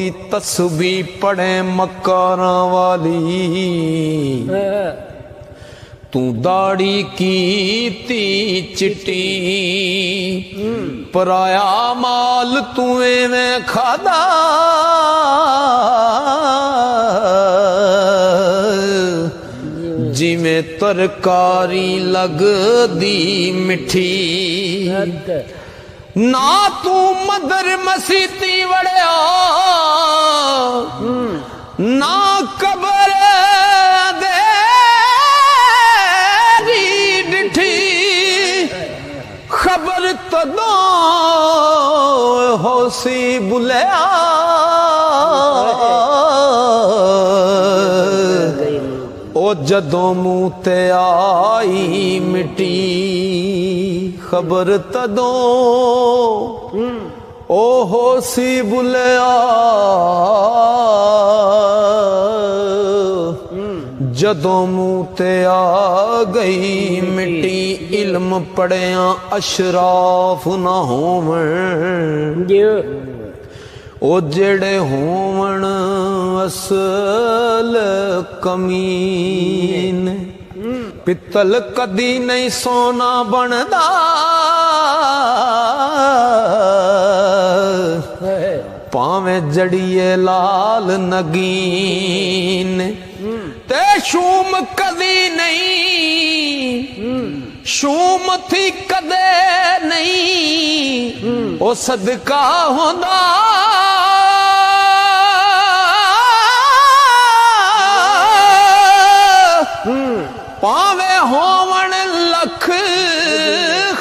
دی تسبیح پڑھے مکاراں والی تو داڑھی کیتی چٹی پرایا مال تو ایویں کھادا جی میں ترکاری لگ دی مٹھی نہ تو مدر مسیتی وڑیا نہ قبر دے ڈٹھی خبر تدو ہو سی بلیا او جدوں منہ تے آئی مٹی خبر تدوں او ہو سی بلیا جدوں منہ تے آ گئی مٹی علم پڑھیاں اشراف نہ ہوون او جڑے ہون اصل کمین پتل کدی نہیں سونا بندا پاویں جڑیے لال نگین تے شوم کدی نہیں شوم تھی کدے نہیں او صدقہ ہوندا پاوے ہون لکھ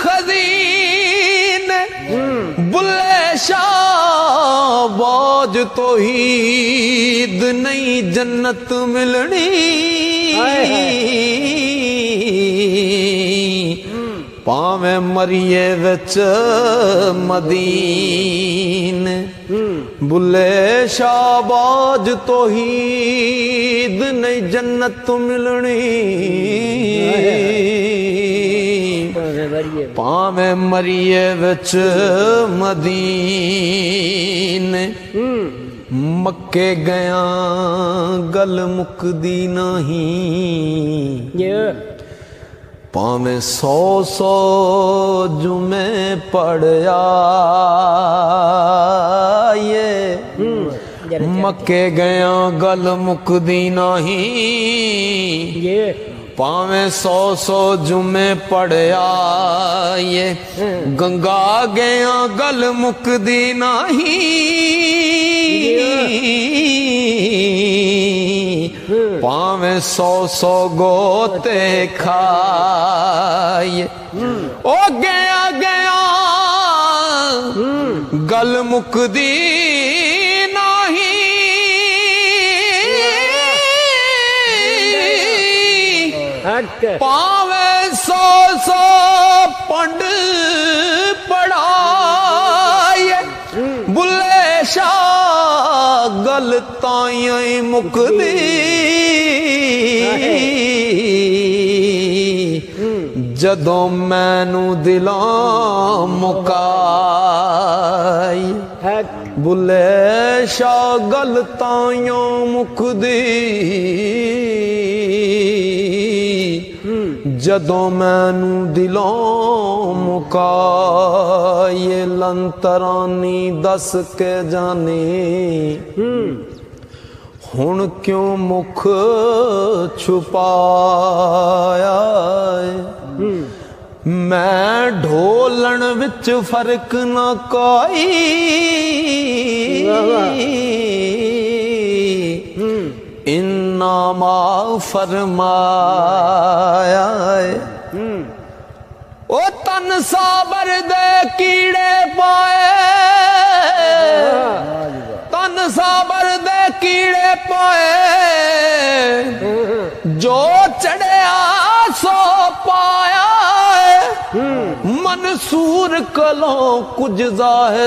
خزین بلے شاہ باج توحید نہیں جنت ملنی پاویں مریے وچ مدین بلے شاہ باج توحید نہیں جنت ملنی پاویں مریے وچ مدین مکے گیا گل مکدی نہیں پاویں 100 جمعے پڑھیا مکے گیا گل مکدی نہیں پاویں 100 جمعے پڑھیا گنگا گیا گل مکدی نہیں پاویں 100 گوتے کھائے او گیا گیا گل مکدی پاویں 100 پنڈ پڑھائے بلے شاہ گل تائیں مکدی جدوں مینو دلاں مکائی بلے شاہ گل تائیں مکدی جدوں مینو دلوں مکائے لنترانی دس کے جانے ہن کیوں مکھ چھپایا میں ڈھولن وچ فرق نہ کوئی انما فرمایا او تن صابر دے کیڑے پائے تن صابر دے کیڑے پائے جو چڑھیا سو پایا منصور کلوں کچھ ظاہر